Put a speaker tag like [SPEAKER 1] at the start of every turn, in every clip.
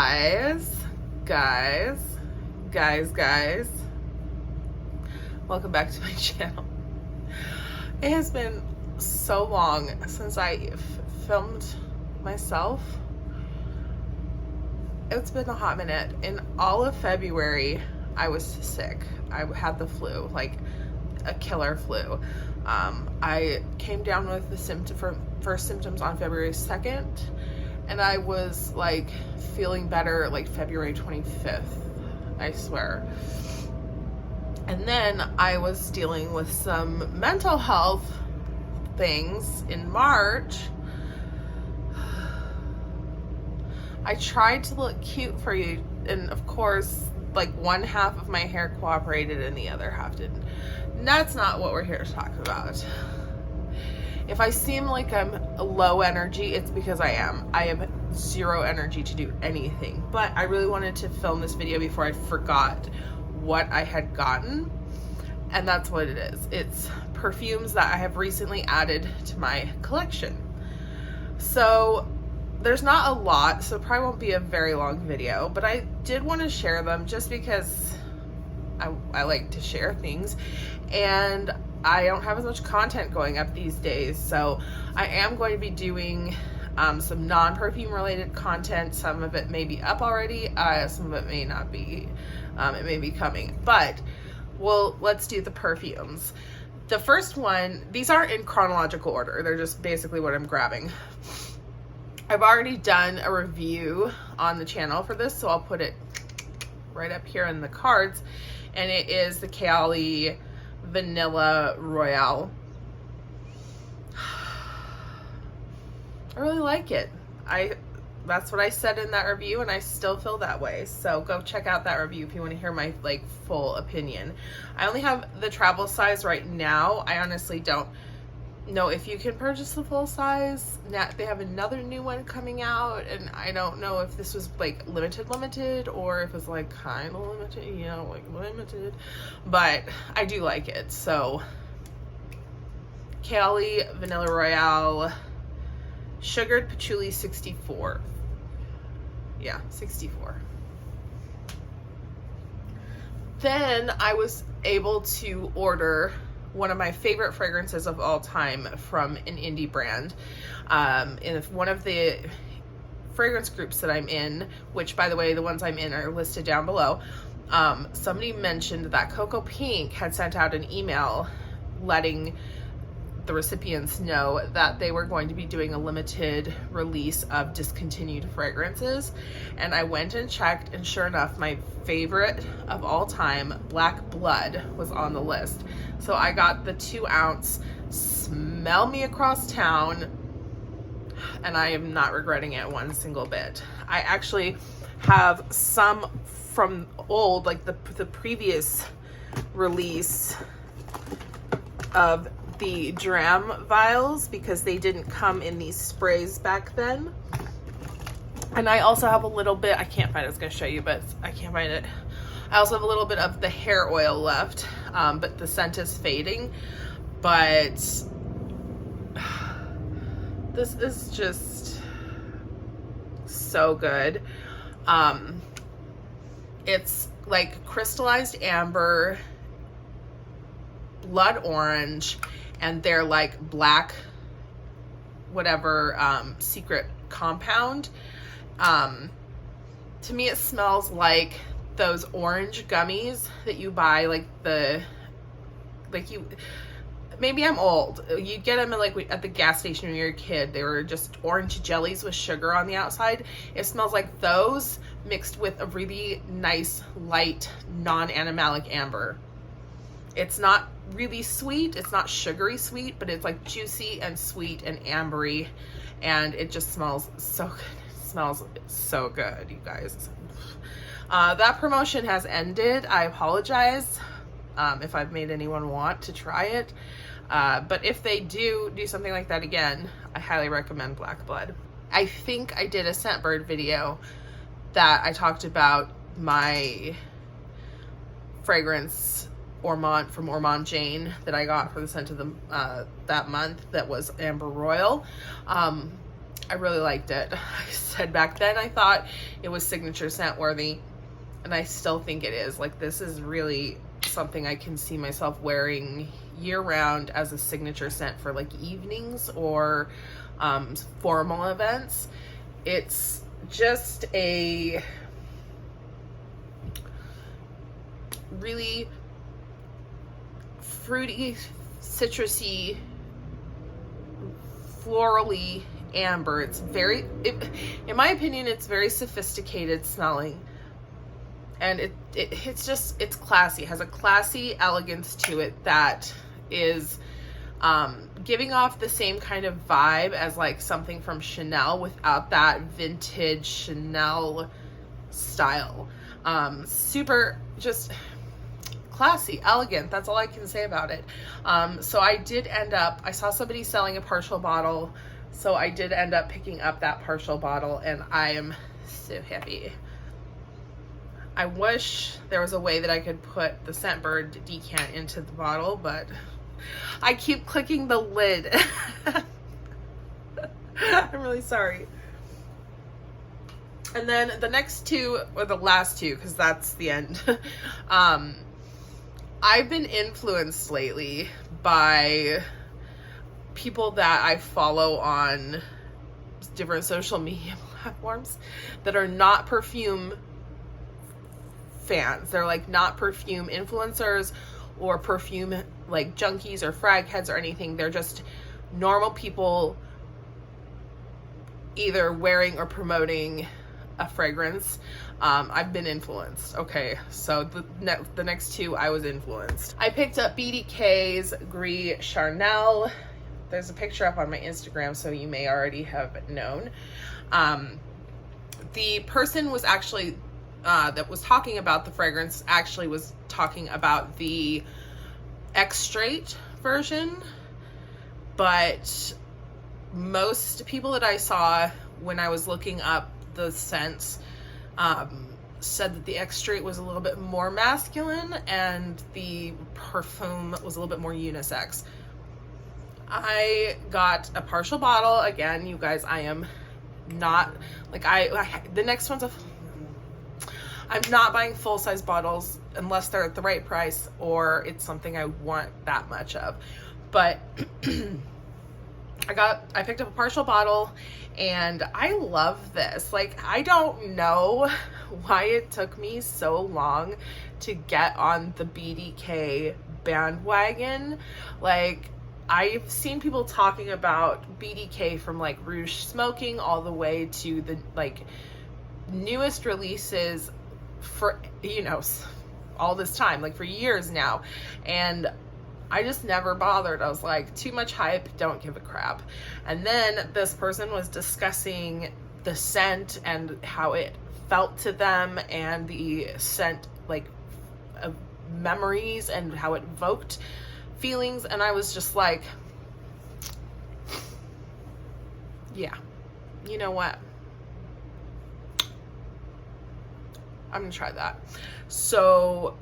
[SPEAKER 1] Guys, welcome back to my channel. It has been so long since I filmed myself. It's been a hot minute. In all of February, I was sick. I had the flu, like a killer flu. I came down with the first symptoms on February 2nd, and I was like feeling better like February 25th, I swear. And then I was dealing with some mental health things in March. I tried to look cute for you, and of course, like one half of my hair cooperated and the other half didn't. And that's not what we're here to talk about. If I seem like I'm low energy, it's because I am. I have zero energy to do anything. But I really wanted to film this video before I forgot what I had gotten. And that's what it is. It's perfumes that I have recently added to my collection. So there's not a lot, so it probably won't be a very long video, but I did want to share them just because I like to share things, and I don't have as much content going up these days, so I am going to be doing some non-perfume related content. Some of it may be up already, some of it may not be. It may be coming, but well, let's do the perfumes. The first one, these aren't in chronological order, they're just basically what I'm grabbing. I've already done a review on the channel for this, so I'll put it right up here in the cards, and it is the Kayali Vanilla Royale. I really like it. That's what I said in that review, and I still feel that way. So go check out that review if you want to hear my like full opinion. I only have the travel size right now. I honestly don't know if you can purchase the full size. Now they have another new one coming out, and I don't know if this was like limited or if it's like kind of limited, you know, like limited, but I do like it. So Kayali Vanilla Royale Sugared Patchouli 64. Yeah, 64. Then I was able to order one of my favorite fragrances of all time from an indie brand. In one of the fragrance groups that I'm in, which by the way, the ones I'm in are listed down below, somebody mentioned that CocoaPink had sent out an email letting the recipients know that they were going to be doing a limited release of discontinued fragrances. And I went and checked, and sure enough, my favorite of all time, Black Blood, was on the list. So I got the 2-ounce Smell Me Across Town, and I am not regretting it one single bit. I actually have some from old, like the previous release of the Dram vials, because they didn't come in these sprays back then. And I also have a little bit, I can't find it, I was gonna show you, but I can't find it. I also have a little bit of the hair oil left, but the scent is fading. But this is just so good. It's like crystallized amber, blood orange, and they're like black whatever secret compound. To me it smells like those orange gummies that you buy, maybe I'm old, you get them at the gas station when you're a kid. They were just orange jellies with sugar on the outside. It smells like those mixed with a really nice light non-animalic amber. It's not really sweet, it's not sugary sweet, but it's like juicy and sweet and ambery, and it just smells so good. It smells so good, you guys. That promotion has ended. I apologize if I've made anyone want to try it, but if they do something like that again, I highly recommend Black Blood. I think I did a Scentbird video that I talked about my fragrance Ormonde from Ormonde Jayne that I got for the scent of the that month, that was Amber Royal. I really liked it. I said back then I thought it was signature scent worthy, and I still think it is. Like, this is really something I can see myself wearing year round as a signature scent for like evenings or formal events. It's just a really fruity, citrusy, florally amber. It's very, in my opinion, it's very sophisticated smelling, and it's just, it's classy. It has a classy elegance to it that is giving off the same kind of vibe as like something from Chanel without that vintage Chanel style. Super just classy, elegant. That's all I can say about it. So I did end up, I saw somebody selling a partial bottle, so I did end up picking up that partial bottle, and I am so happy. I wish there was a way that I could put the Scentbird decant into the bottle, but I keep clicking the lid. I'm really sorry. And then the next two, or the last two, because that's the end. I've been influenced lately by people that I follow on different social media platforms that are not perfume fans. They're like not perfume influencers or perfume like junkies or frag heads or anything. They're just normal people either wearing or promoting a fragrance. I've been influenced. Okay, so the next two I was influenced. I picked up BDK's Gris Charnel. There's a picture up on my Instagram, so you may already have known. The person was actually that was talking about the fragrance actually was talking about the extrait version, but most people that I saw when I was looking up the scents said that the extrait was a little bit more masculine and the Perfume was a little bit more unisex. I got a partial bottle. Again, you guys, I am not like the next one's I'm not buying full-size bottles unless they're at the right price or it's something I want that much of. But I picked up a partial bottle, and I love this. Like, I don't know why it took me so long to get on the BDK bandwagon. Like, I've seen people talking about BDK from like Rouge Smoking all the way to the like newest releases for, you know, all this time, like for years now, and I just never bothered. I was like, too much hype, don't give a crap. And then this person was discussing the scent and how it felt to them, and the scent like memories and how it evoked feelings, and I was just like, yeah, you know what, I'm gonna try that. So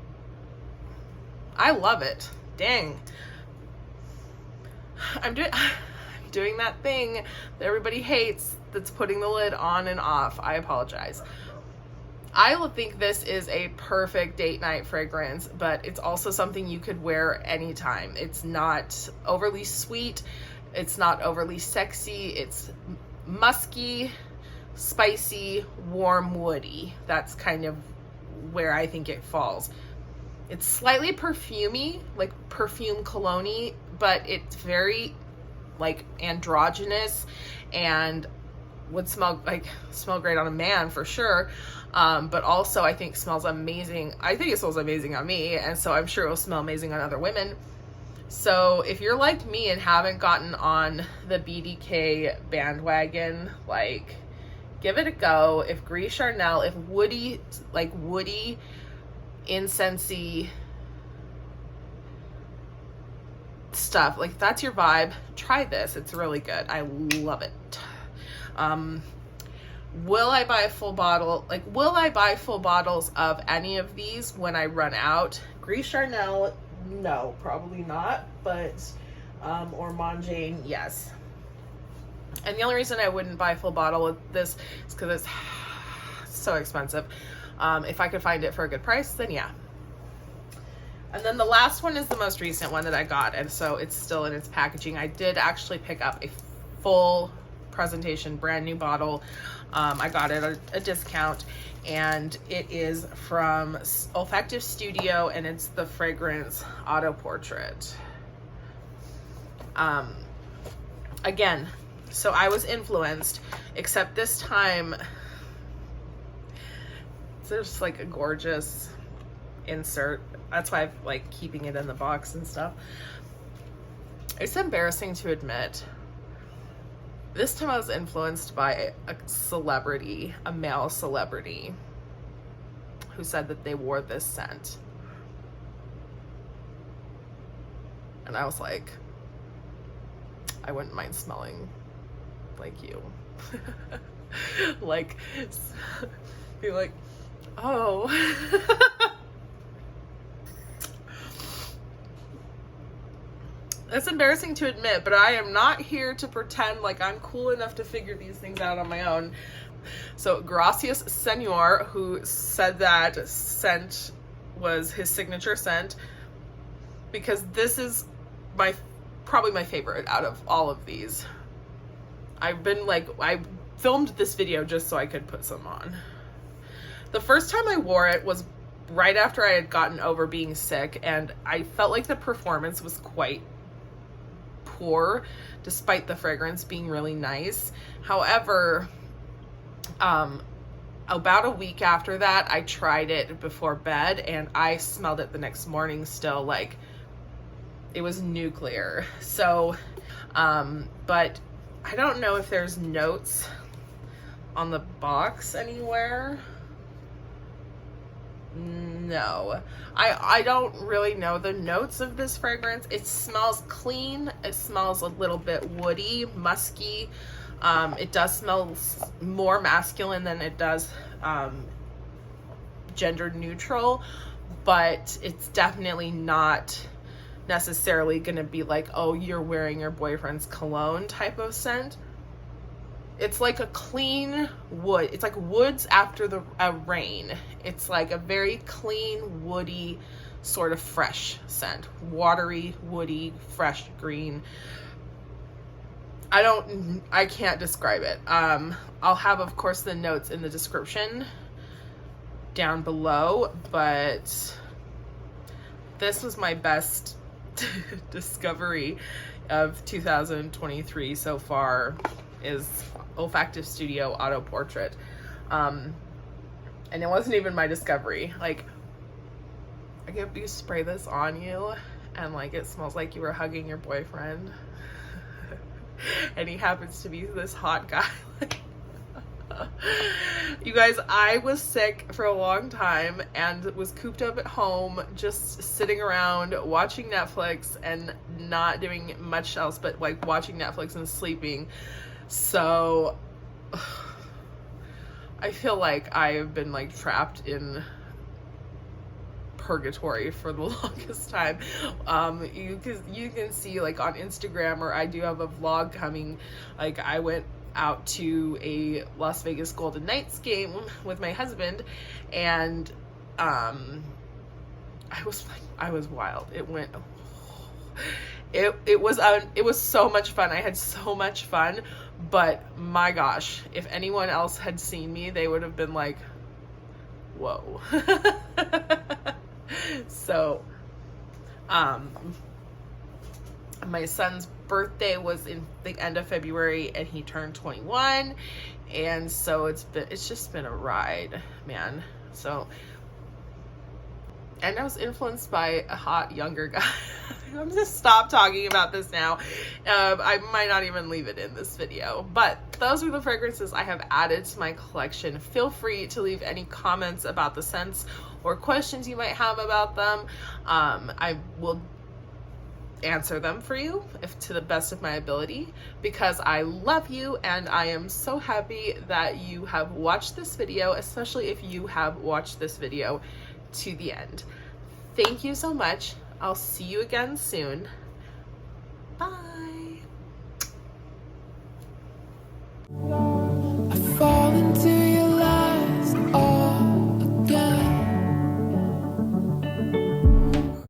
[SPEAKER 1] I love it. Dang, I'm doing that thing that everybody hates, that's putting the lid on and off. I apologize. I think this is a perfect date night fragrance, but it's also something you could wear anytime. It's not overly sweet. It's not overly sexy. It's musky, spicy, warm, woody. That's kind of where I think it falls. It's slightly perfumey, like perfume cologne-y, but it's very like androgynous and would smell great on a man for sure. But also I think smells amazing. I think it smells amazing on me, and so I'm sure it will smell amazing on other women. So if you're like me and haven't gotten on the BDK bandwagon, like, give it a go. If Gris Charnel, if woody, like woody, incensey stuff, like that's your vibe, try this. It's really good. I love it. Will I buy a full bottle? Like, will I buy full bottles of any of these when I run out? Gris Charnel, no, probably not. But Ormonde, yes. And the only reason I wouldn't buy a full bottle of this is because it's so expensive. If I could find it for a good price, then yeah. And then the last one is the most recent one that I got, and so it's still in its packaging. I did actually pick up a full presentation, brand new bottle. I got it at a discount, and it is from Olfactive Studio, and it's the fragrance Autoportrait. Again, so I was influenced, except this time there's like a gorgeous insert. That's why I'm like keeping it in the box and stuff. It's embarrassing to admit, this time I was influenced by a celebrity, a male celebrity, who said that they wore this scent. And I was like, I wouldn't mind smelling like you. Like, be like, oh. It's embarrassing to admit, but I am not here to pretend like I'm cool enough to figure these things out on my own. So Gracias Senor, who said that scent was his signature scent, because this is probably my favorite out of all of these. I filmed this video just so I could put some on. The first time I wore it was right after I had gotten over being sick, and I felt like the performance was quite poor, despite the fragrance being really nice. However, about a week after that, I tried it before bed, and I smelled it the next morning still like it was nuclear. So, but I don't know if there's notes on the box anywhere. No, I don't really know the notes of this fragrance. It smells clean. It smells a little bit woody, musky. It does smell more masculine than it does gender neutral, but it's definitely not necessarily gonna be like, oh, you're wearing your boyfriend's cologne type of scent. It's like a clean wood. It's like woods after a rain. It's like a very clean, woody, sort of fresh scent. Watery, woody, fresh, green. I can't describe it. I'll have, of course, the notes in the description down below, but this was my best discovery of 2023 so far, is Olfactive Studio Autoportrait. And it wasn't even my discovery. Like, I get you spray this on you and like it smells like you were hugging your boyfriend and he happens to be this hot guy. You guys, I was sick for a long time and was cooped up at home, just sitting around watching Netflix and not doing much else but like watching Netflix and sleeping. So I feel like I have been like trapped in purgatory for the longest time. You can see like on Instagram, or I do have a vlog coming, like I went out to a Las Vegas Golden Knights game with my husband, and I was wild. It was so much fun. I had so much fun, but my gosh, if anyone else had seen me, they would have been like, whoa. So my son's birthday was in the end of February and he turned 21, and so it's just been a ride, man. So, and I was influenced by a hot younger guy. I'm gonna stop talking about this now. I might not even leave it in this video, but those are the fragrances I have added to my collection. Feel free to leave any comments about the scents or questions you might have about them. I will answer them for you to the best of my ability, because I love you and I am so happy that you have watched this video, especially if you have watched this video to the end. Thank you so much. I'll see you again soon. Bye.